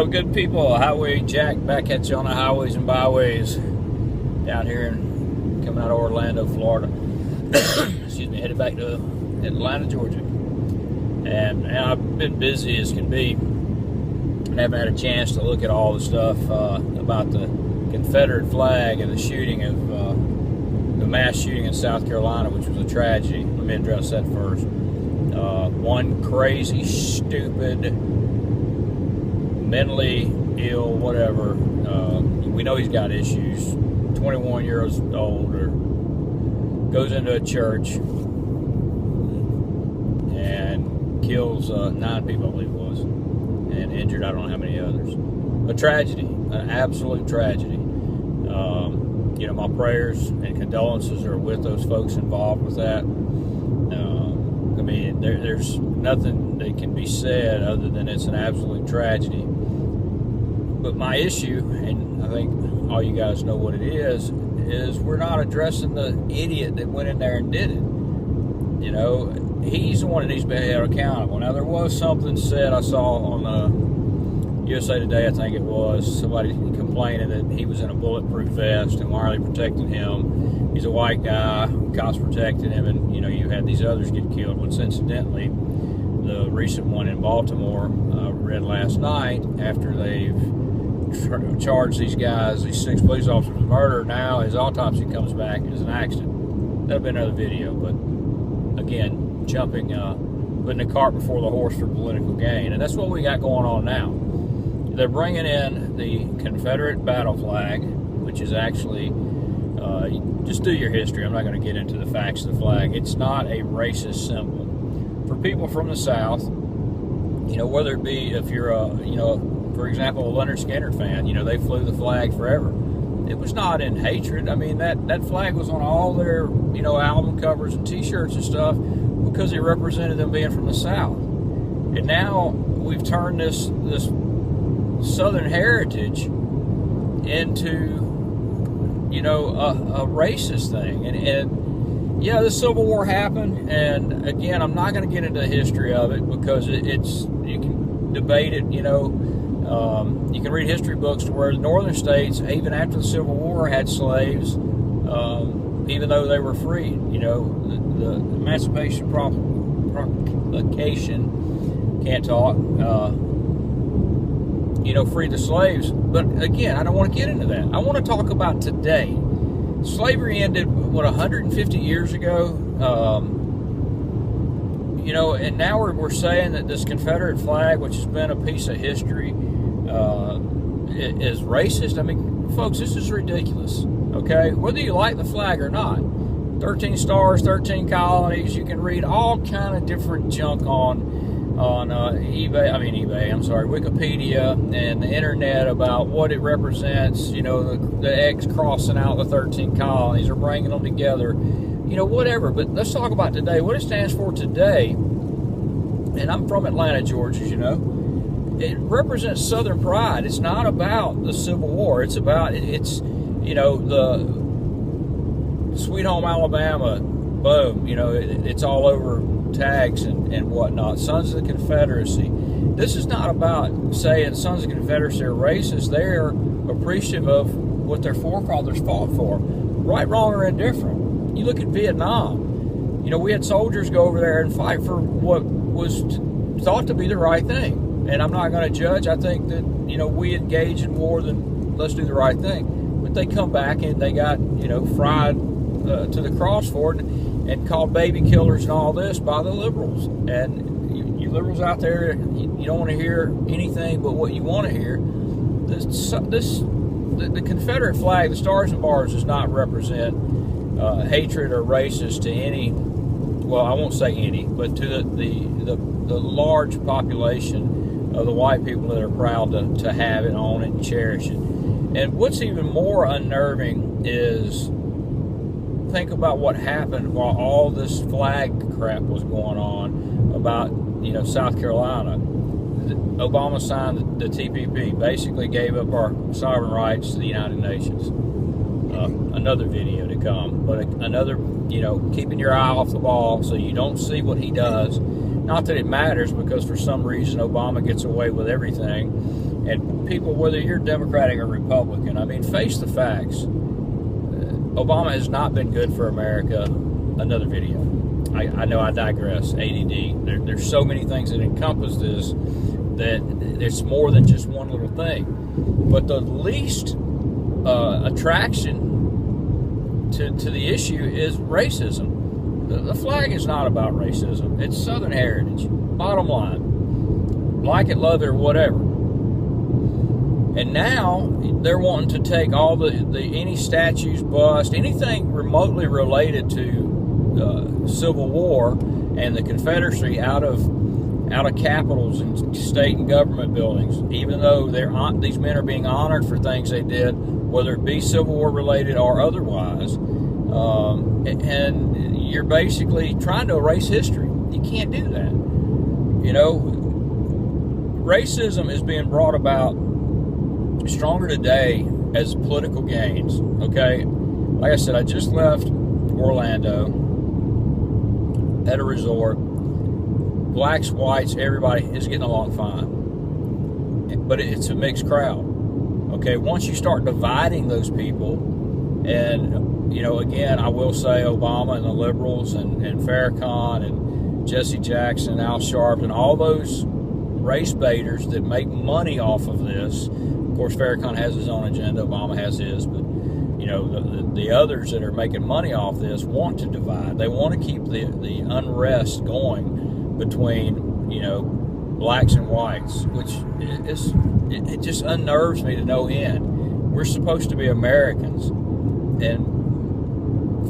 What up, good people? Highway Jack back at you on the highways and byways down here coming out of Orlando, Florida. Excuse me, headed back to Atlanta, Georgia. And I've been busy as can be and haven't had a chance to look at all the stuff about the Confederate flag and the shooting of the mass shooting in South Carolina, which was a tragedy. Let me address that first. One crazy, stupid, mentally ill, whatever. We know he's got issues. 21 years old, or goes into a church and kills 9 people, I believe it was, and injured I don't know how many others. A tragedy, an absolute tragedy. My prayers and condolences are with those folks involved with that. There's nothing that can be said other than it's an absolute tragedy. But my issue, and I think all you guys know what it is we're not addressing the idiot that went in there and did it. He's the one that needs to be held accountable. Now, there was something said I saw on USA Today, I think it was, somebody complaining that he was in a bulletproof vest and why are they protecting him? He's a white guy, cops protected him, and you had these others get killed. Which incidentally, the recent one in Baltimore, read last night, after they've charged these guys, these 6 police officers with murder, now his autopsy comes back as an accident. That'll be another video, but again, putting the cart before the horse for political gain. And that's what we got going on now. They're bringing in the Confederate battle flag, which is actually, just do your history. I'm not going to get into the facts of the flag. It's not a racist symbol. For people from the South, whether it be if you're for example, a Leonard Skinner fan, they flew the flag forever. It was not in hatred. That flag was on all their, album covers and t-shirts and stuff because it represented them being from the South. And now we've turned this Southern heritage into, a racist thing. And yeah, the Civil War happened, and again, I'm not going to get into the history of it because you can debate it, you can read history books to where the northern states, even after the Civil War, had slaves, even though they were freed. The Emancipation Proclamation, can't talk, freed the slaves. But again, I don't want to get into that. I want to talk about today. Slavery ended, 150 years ago? And now we're saying that this Confederate flag, which has been a piece of history, is racist. Folks, this is ridiculous, okay? Whether you like the flag or not, 13 stars, 13 colonies, you can read all kind of different junk on Wikipedia and the internet about what it represents, the X crossing out the 13 colonies or bringing them together, whatever. But let's talk about today, what it stands for today. And I'm from Atlanta, Georgia, it represents Southern pride. It's not about the Civil War. It's about, the Sweet Home Alabama, boom, it's all over tags and whatnot. Sons of the Confederacy. This is not about saying Sons of the Confederacy are racist. They're appreciative of what their forefathers fought for. Right, wrong, or indifferent. You look at Vietnam. We had soldiers go over there and fight for what was thought to be the right thing. And I'm not going to judge. I think that, we engage in war, then let's do the right thing. But they come back and they got, fried to the cross for it and called baby killers and all this by the liberals. And you liberals out there, you don't want to hear anything but what you want to hear. The Confederate flag, the stars and bars, does not represent hatred or racist to any, well, I won't say any, but to the large population of the white people that are proud to have it, own it, and cherish it. And what's even more unnerving is think about what happened while all this flag crap was going on about, South Carolina. Obama signed the TPP, basically gave up our sovereign rights to the United Nations. Another video to come, but another, keeping your eye off the ball so you don't see what he does. Not that it matters, because for some reason Obama gets away with everything. And people, whether you're Democratic or Republican, I mean, face the facts. Obama has not been good for America. Another video. I know I digress. ADD. There's so many things that encompass this that it's more than just one little thing. But the least attraction to the issue is racism. The flag is not about racism. It's Southern heritage. Bottom line. Like it, love it, or whatever. And now they're wanting to take all the any statues, bust, anything remotely related to Civil War and the Confederacy out of capitals and state and government buildings, even though these men are being honored for things they did, whether it be Civil War related or otherwise. And you're basically trying to erase history. You can't do that. You know, racism is being brought about stronger today as political gains. Okay, like I said, I just left Orlando at a resort. Blacks, whites, everybody is getting along fine, but it's a mixed crowd. Okay, once you start dividing those people, and you know, again, I will say Obama and the liberals and Farrakhan and Jesse Jackson, Al Sharpton, all those race baiters that make money off of this. Of course, Farrakhan has his own agenda, Obama has his, but you know, the others that are making money off this want to divide. They want to keep the unrest going between, you know, blacks and whites, which it just unnerves me to no end. We're supposed to be Americans, and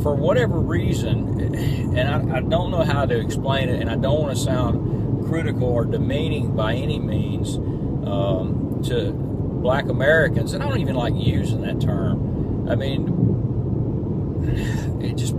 for whatever reason, and I don't know how to explain it, and I don't want to sound critical or demeaning by any means to black Americans, and I don't even like using that term. I mean,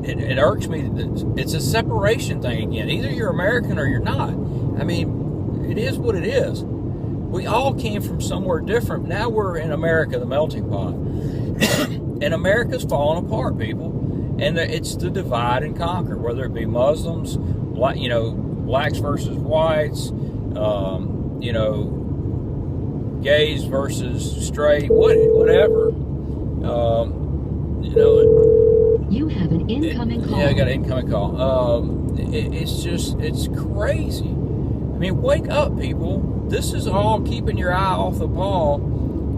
it irks me that it's a separation thing again. Either you're American or you're not. I mean, it is what it is. We all came from somewhere different. Now we're in America, the melting pot. And America's falling apart, people. And it's the divide and conquer, whether it be Muslims, blacks versus whites, gays versus straight, whatever. You have an incoming call. Yeah, I got an incoming call. It's crazy. I mean, wake up, people. This is all keeping your eye off the ball.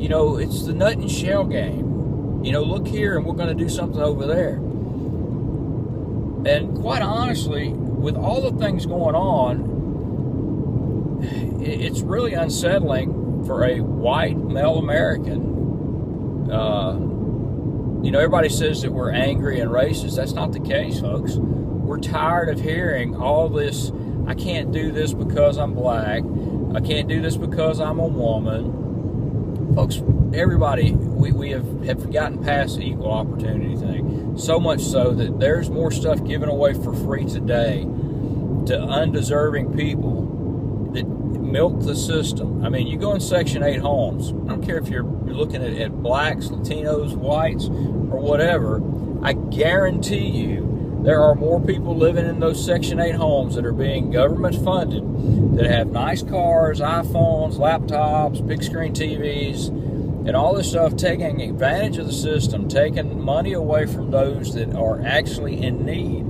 You know, it's the nut and shell game. You know, look here and we're going to do something over there. And quite honestly, with all the things going on, it's really unsettling for a white male American. Everybody says that we're angry and racist. That's not the case, folks. We're tired of hearing all this. I can't do this because I'm black. I can't do this because I'm a woman. Folks, everybody, we have gotten past the equal opportunity thing. So much so that there's more stuff given away for free today to undeserving people that milk the system. I mean, you go in Section 8 homes. I don't care if you're looking at blacks, Latinos, whites, or whatever. I guarantee you there are more people living in those Section 8 homes that are being government funded, that have nice cars, iPhones, laptops, big screen TVs, and all this stuff, taking advantage of the system, taking money away from those that are actually in need.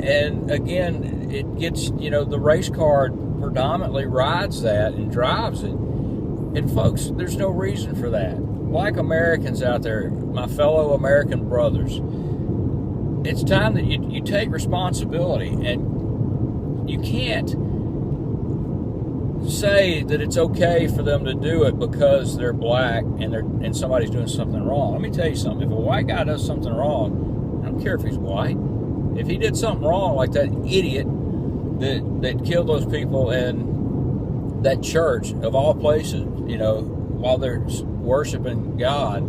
And again, it gets, the race card predominantly rides that and drives it. And folks, there's no reason for that. Black Americans out there, my fellow American brothers, it's time that you take responsibility, and you can't say that it's okay for them to do it because they're black and somebody's doing something wrong. Let me tell you something. If a white guy does something wrong, I don't care if he's white. If he did something wrong, like that idiot that killed those people in that church of all places, while they're worshiping God,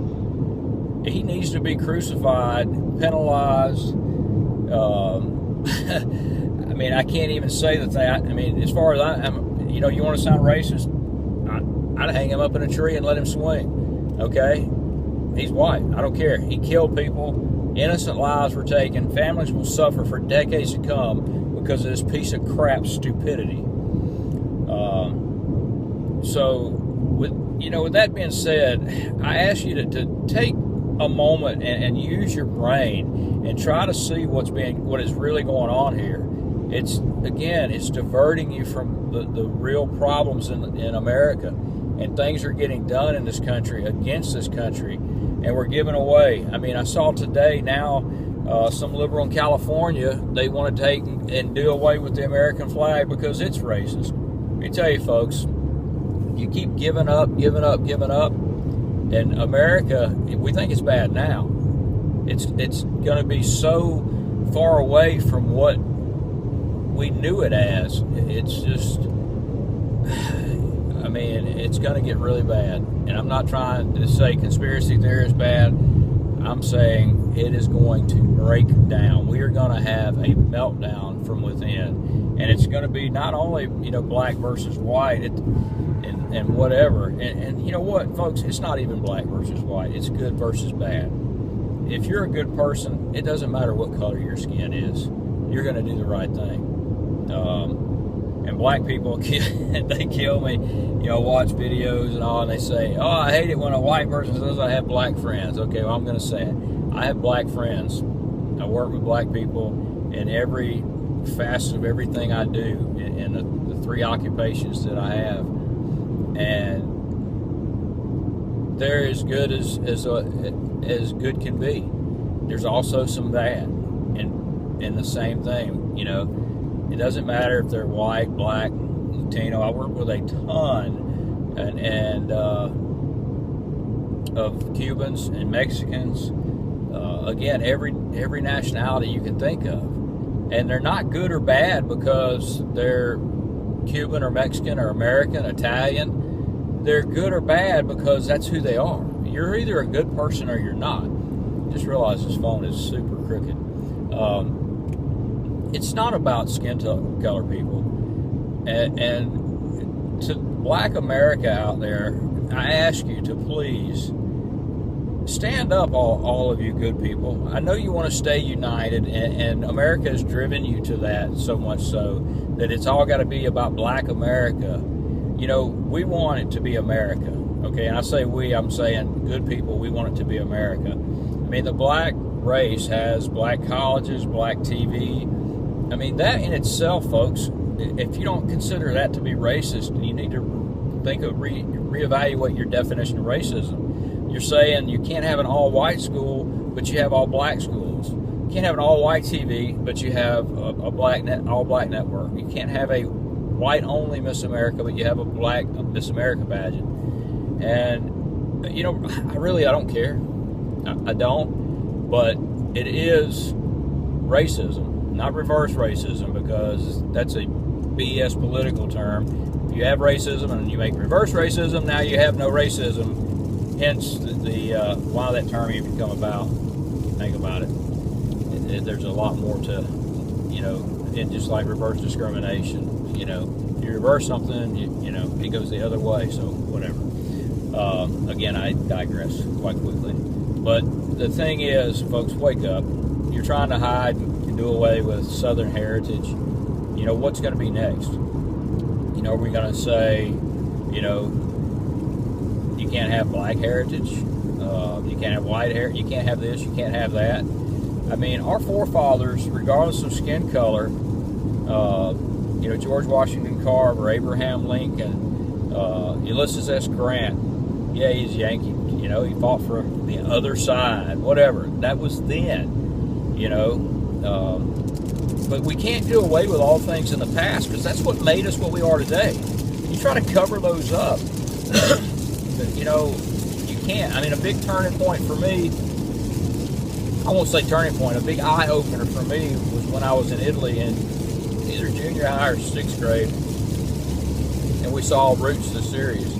he needs to be crucified, penalized. I mean, I can't even say the thing. I mean, as far as I'm, you want to sound racist, I'd hang him up in a tree and let him swing. Okay? He's white. I don't care. He killed people. Innocent lives were taken. Families will suffer for decades to come because of this piece of crap stupidity. So with that being said, I ask you to take a moment and use your brain and try to see what is really going on here. It's diverting you from the real problems in America, and things are getting done in this country against this country, and we're giving away. I mean, I saw today now some liberal in California, they want to take and do away with the American flag because it's racist. Let me tell you, folks, you keep giving up, and America, we think it's bad now. It's going to be so far away from what we knew it as. It's just, I mean, it's going to get really bad. And I'm not trying to say conspiracy theory is bad. I'm saying it is going to break down. We are going to have a meltdown from within. And it's going to be not only, black versus white and whatever. And you know what, folks? It's not even black versus white. It's good versus bad. If you're a good person, it doesn't matter what color your skin is. You're going to do the right thing. And black people, they kill me, watch videos and all, and they say, oh, I hate it when a white person says I have black friends. Okay, well, I'm going to say it. I have black friends. I work with black people in every facet of everything I do in the three occupations that I have. And they're as good as good can be. There's also some bad. And the same thing, it doesn't matter if they're white, black, Latino. I work with a ton of Cubans and Mexicans. Again, every nationality you can think of, and they're not good or bad because they're Cuban or Mexican or American, Italian. They're good or bad because that's who they are. You're either a good person or you're not. Just realize this phone is super crooked. It's not about skin color, people. And to black America out there, I ask you to please stand up, all of you good people. I know you want to stay united, and America has driven you to that so much so that it's all got to be about black America. We want it to be America, okay? And I say we, I'm saying good people, we want it to be America. I mean, the black race has black colleges, black TV. I mean, that in itself, folks, if you don't consider that to be racist, you need to reevaluate your definition of racism. You're saying you can't have an all-white school, but you have all-black schools. You can't have an all-white TV, but you have a all-black network. You can't have a white-only Miss America, but you have a black Miss America pageant. And, I don't care. I don't. But it is racism. Not reverse racism, because that's a BS political term. If you have racism and you make reverse racism, now you have no racism. Hence why that term even come about. Think about it. There's a lot more to, it just like reverse discrimination. If you reverse something, it goes the other way. So whatever. Again, I digress quite quickly. But the thing is, folks, wake up. You're trying to hide and do away with Southern heritage. What's going to be next? Are we going to say, you can't have black heritage, you can't have white heritage, you can't have this, you can't have that? I mean, our forefathers, regardless of skin color, George Washington Carver, Abraham Lincoln, Ulysses S. Grant, yeah, he's Yankee, he fought for the other side, whatever. That was then, but we can't do away with all things in the past, because that's what made us what we are today. You try to cover those up, but, you can't. I mean, a big turning point for me, I won't say turning point, a big eye-opener for me was when I was in Italy in either junior high or 6th grade, and we saw Roots, the series.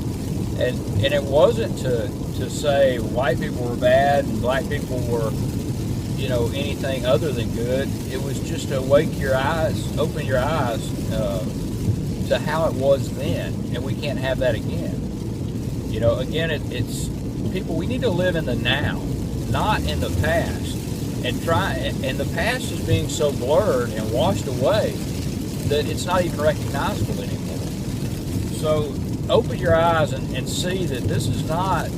And it wasn't to say white people were bad and black people were, anything other than good. It was just to open your eyes to how it was then, and we can't have that again. Again, it's people, we need to live in the now, not in the past, and the past is being so blurred and washed away that it's not even recognizable anymore. So open your eyes and see that this is not,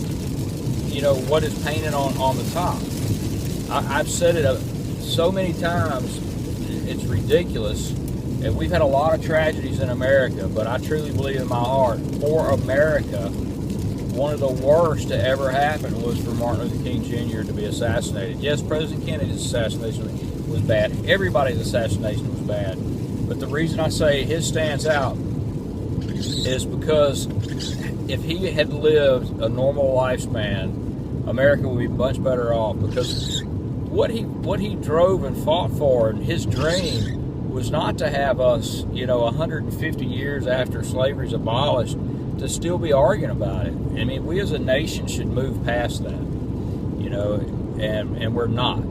what is painted on the top. I've said it so many times, it's ridiculous. And we've had a lot of tragedies in America, but I truly believe in my heart, for America, one of the worst to ever happen was for Martin Luther King Jr. to be assassinated. Yes, President Kennedy's assassination was bad. Everybody's assassination was bad. But the reason I say his stands out is because if he had lived a normal lifespan, America would be much better off, because what he drove and fought for, and his dream was not to have us, 150 years after slavery's abolished, to still be arguing about it. I mean, we as a nation should move past that, and we're not.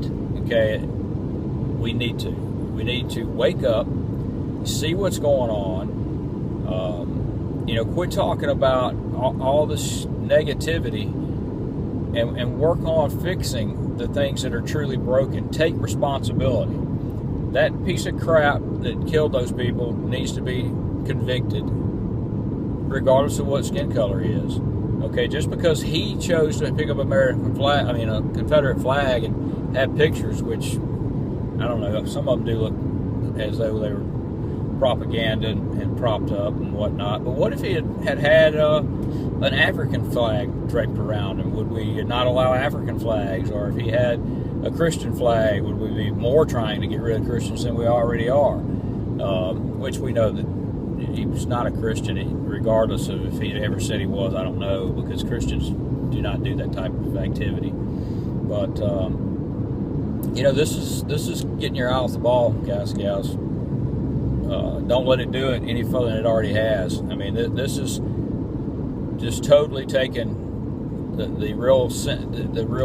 Okay, we need to. We need to wake up, see what's going on. Quit talking about all this negativity, and work on fixing the things that are truly broken. Take responsibility. That piece of crap that killed those people needs to be convicted, regardless of what skin color he is. Okay, just because he chose to pick up a Confederate flag and have pictures, which, I don't know, some of them do look as though they were propaganda and propped up and whatnot. But what if he had an African flag draped around him? Would we not allow African flags? Or if he had a Christian flag, would we be more trying to get rid of Christians than we already are? Which we know that he was not a Christian, regardless of if he ever said he was. I don't know, because Christians do not do that type of activity. But this is getting your eye off the ball, guys and gals. Don't let it do it any further than it already has. I mean, this is just totally taking the real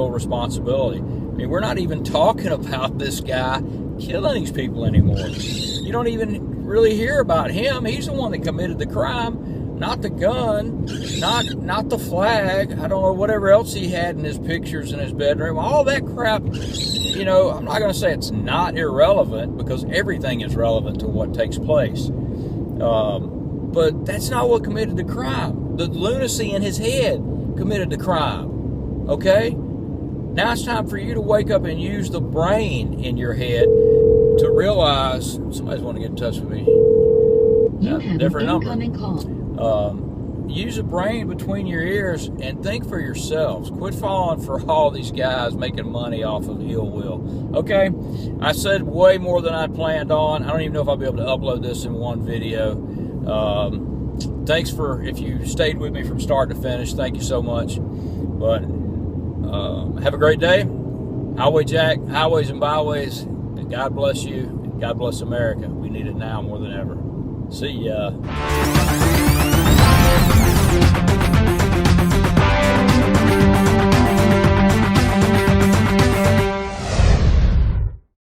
responsibility. I mean, we're not even talking about this guy killing these people anymore. You don't even really hear about him. He's the one that committed the crime, not the gun, not the flag. I don't know, whatever else he had in his pictures in his bedroom. All that crap, I'm not going to say it's not irrelevant, because everything is relevant to what takes place. But that's not what committed the crime. The lunacy in his head committed the crime. Okay? Now it's time for you to wake up and use the brain in your head to realize. Somebody's want to get in touch with me. You have Different an number. incoming call. Use a brain between your ears and think for yourselves. Quit falling for all these guys making money off of ill will. Okay? I said way more than I planned on. I don't even know if I'll be able to upload this in one video. Thanks if you stayed with me from start to finish. Thank you so much. But have a great day. Highway Jack, highways and byways. God bless you. God bless America. We need it now more than ever. See ya.